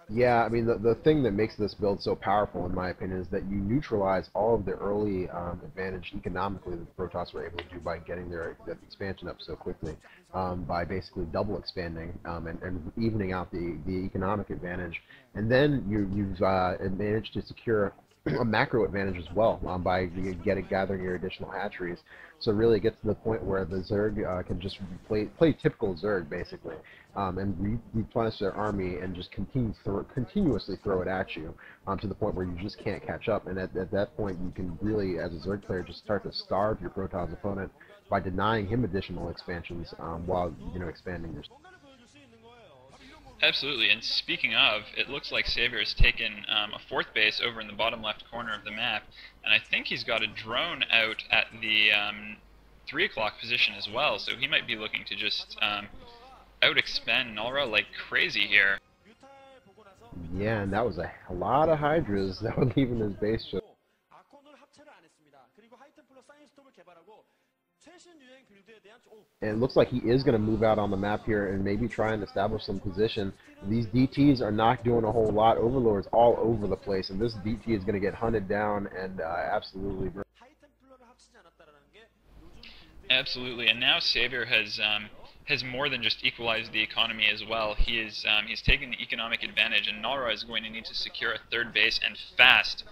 Yeah, I mean, the thing that makes this build so powerful, in my opinion, is that you neutralize all of the early advantage economically that the Protoss were able to do by getting their expansion up so quickly, by basically double expanding and evening out the economic advantage. And then you've managed to secure a macro advantage as well by gathering your additional hatcheries. So really it gets to the point where the Zerg can just play typical Zerg, basically, and replenish their army and just continuously throw it at you to the point where you just can't catch up. And at that point, you can really, as a Zerg player, just start to starve your Protoss opponent by denying him additional expansions while expanding your. Absolutely, and speaking of, it looks like Savior has taken a fourth base over in the bottom left corner of the map, and I think he's got a drone out at the 3 o'clock position as well, so he might be looking to just out-expand Nalra like crazy here. Yeah, and that was a lot of Hydras that were leaving his base. And it looks like he is going to move out on the map here and maybe try and establish some position. These DTs are not doing a whole lot. Overlord's all over the place, and this DT is going to get hunted down and absolutely. Absolutely, and now Savior has more than just equalized the economy as well. He's taking the economic advantage, and Nalra is going to need to secure a third base and fast.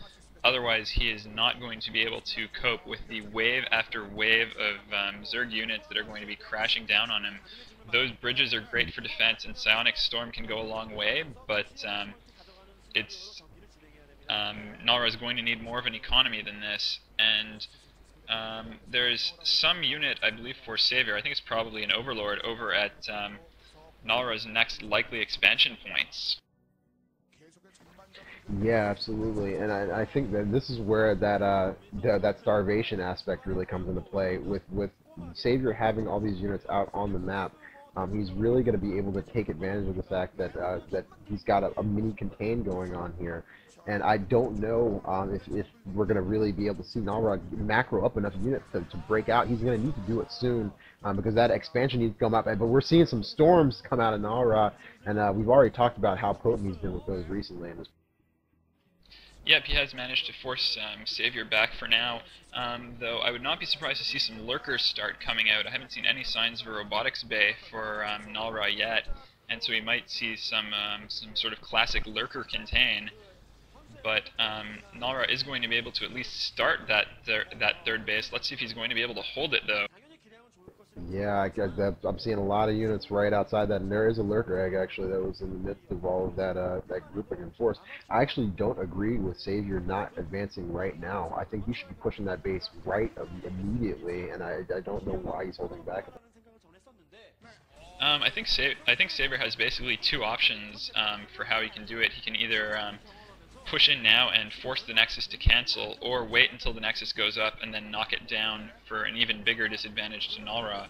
Otherwise, he is not going to be able to cope with the wave after wave of Zerg units that are going to be crashing down on him. Those bridges are great for defense, and Psionic Storm can go a long way, but Nalra is going to need more of an economy than this, and there's some unit, I believe, for Savior, I think it's probably an Overlord, over at Nalra's next likely expansion points. Yeah, absolutely, and I think that this is where that starvation aspect really comes into play. With Savior having all these units out on the map, he's really going to be able to take advantage of the fact that that he's got a mini contain going on here. And I don't know if we're going to really be able to see Nalra macro up enough units to break out. He's going to need to do it soon because that expansion needs to come up. But we're seeing some storms come out of Nalra, and we've already talked about how potent he's been with those recently. Yep, he has managed to force Savior back for now, though I would not be surprised to see some lurkers start coming out. I haven't seen any signs of a robotics bay for Nalra yet, and so we might see some sort of classic lurker contain. But Nalra is going to be able to at least start that third base. Let's see if he's going to be able to hold it, though. Yeah, I'm seeing a lot of units right outside that, and there is a lurker egg actually that was in the midst of all of that grouping and force. I actually don't agree with Savior not advancing right now. I think he should be pushing that base right immediately, and I don't know why he's holding back. I think Savior has basically two options for how he can do it. He can either push in now and force the Nexus to cancel, or wait until the Nexus goes up and then knock it down for an even bigger disadvantage to Nalra.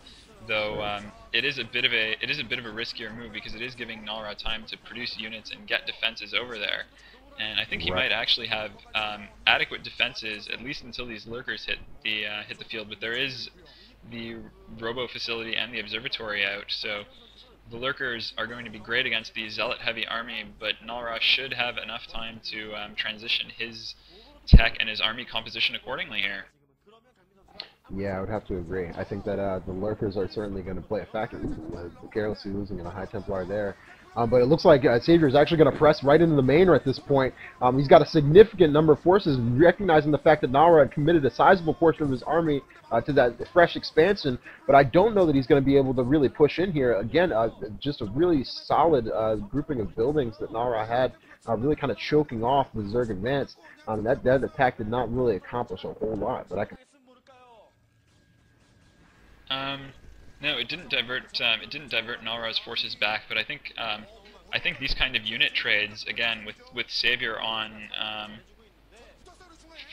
Though it is a bit of a riskier move because it is giving Nalra time to produce units and get defenses over there. And I think he might actually have adequate defenses at least until these lurkers hit the field. But there is the Robo facility and the observatory out, so the lurkers are going to be great against the zealot-heavy army, but Nalra should have enough time to transition his tech and his army composition accordingly here. Yeah, I would have to agree. I think that the lurkers are certainly going to play a factor. Carelessly losing in a High Templar there. But it looks like Savior is actually going to press right into the main at this point. He's got a significant number of forces, recognizing the fact that Nalra had committed a sizable portion of his army to that fresh expansion. But I don't know that he's going to be able to really push in here. Again, just a really solid grouping of buildings that Nalra had, really kind of choking off the Zerg advance. That attack did not really accomplish a whole lot. But I can. No, it didn't divert Nalra's forces back, but I think these kind of unit trades, again, with Savior on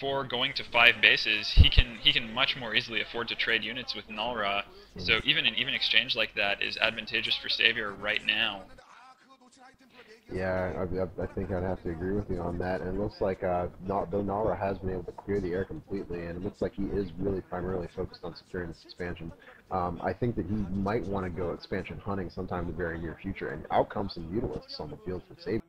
4 going to 5 bases, he can much more easily afford to trade units with Nalra. So even an even exchange like that is advantageous for Savior right now. Yeah, I think I'd have to agree with you on that. And it looks like though Nara has been able to clear the air completely, and it looks like he is really primarily focused on securing this expansion. I think that he might want to go expansion hunting sometime in the very near future, and out comes some mutalisks on the field for safety.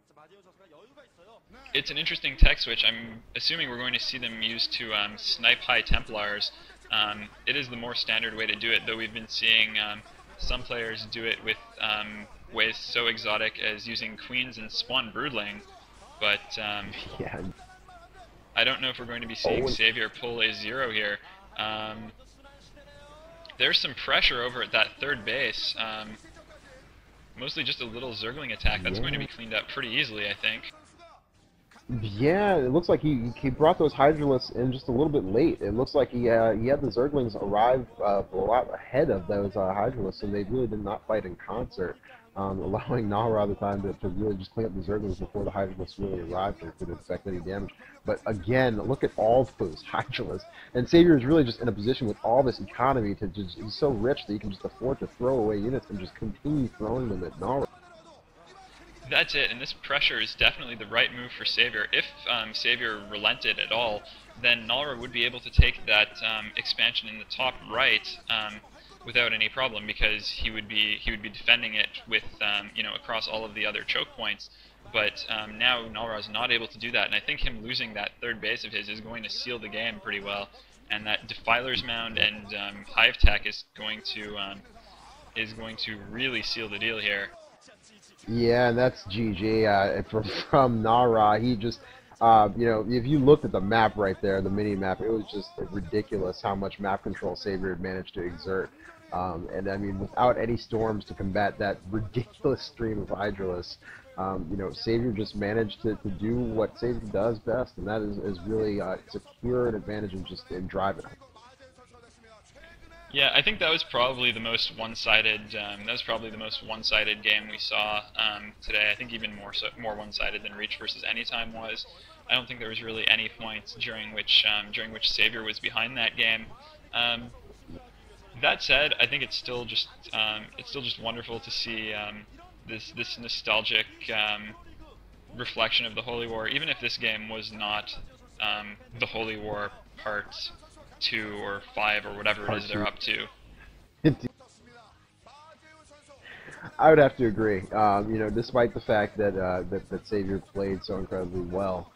It's an interesting tech switch. I'm assuming we're going to see them used to snipe high Templars. It is the more standard way to do it, though we've been seeing some players do it with ways so exotic as using Queens and Spawn Broodling, but Yeah. I don't know if we're going to be seeing Oh, Savior pull a 0 here. There's some pressure over at that third base. Mostly just a little Zergling attack that's going to be cleaned up pretty easily, I think. yeah, it looks like he brought those Hydralisks in just a little bit late. It looks like he had the Zerglings arrive a lot ahead of those Hydralisks, and they really did not fight in concert, allowing Nahara the time to really just clean up the Zerglings before the Hydralisks really arrived or could affect any damage. But again, look at all those Hydralisks, and Savior is really just in a position with all this economy to just, he's so rich that he can just afford to throw away units and just continue throwing them at Nahara. That's it, and this pressure is definitely the right move for Savior. If Savior relented at all, then Nalra would be able to take that expansion in the top right without any problem, because he would be defending it with across all of the other choke points. But now Nalra is not able to do that, and I think him losing that third base of his is going to seal the game pretty well. And that Defiler's Mound and Hive Tech is going to really seal the deal here. Yeah, and that's GG from Nara. He just, if you looked at the map right there, the mini map, it was just ridiculous how much map control Savior had managed to exert. And I mean, without any storms to combat that ridiculous stream of Hydralisks, Savior just managed to do what Savior does best, and that is really secure an advantage and drive it home. Yeah, I think that was probably the most one-sided. Game we saw today. I think even more one-sided than Reach versus Anytime was. I don't think there was really any points during which Savior was behind that game. That said, I think it's still just wonderful to see this nostalgic reflection of the Holy War, even if this game was not the Holy War Part 2 or 5 or whatever it is they're up to. I would have to agree. Despite the fact that that Savior played so incredibly well,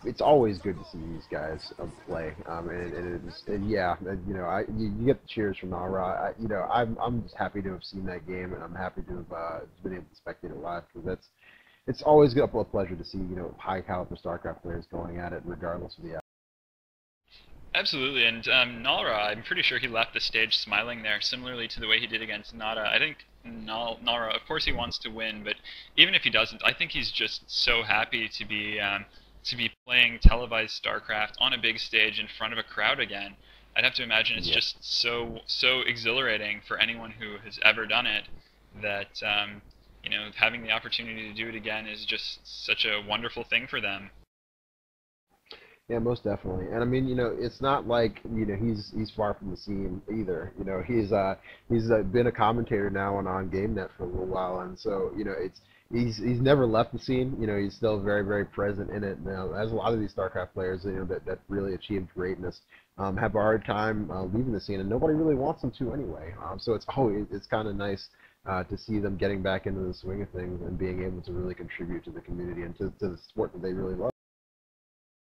it's always good to see these guys play. You get the cheers from Nara. I'm just happy to have seen that game, and I'm happy to have been able to spectate it live, because it's always a pleasure to see high caliber StarCraft players going at it, regardless of the. Absolutely, and Nalra, I'm pretty sure he left the stage smiling there, similarly to the way he did against Nada. I think Nalra, of course he wants to win, but even if he doesn't, I think he's just so happy to be playing televised StarCraft on a big stage in front of a crowd again. I'd have to imagine it's just so exhilarating for anyone who has ever done it, that having the opportunity to do it again is just such a wonderful thing for them. Yeah, most definitely. And I mean, it's not like he's far from the scene either. He's been a commentator now on GameNet for a little while, and so he's never left the scene. He's still very, very present in it. Now, as a lot of these StarCraft players, that really achieved greatness, have a hard time leaving the scene, and nobody really wants them to anyway. So it's kind of nice to see them getting back into the swing of things and being able to really contribute to the community and to the sport that they really love.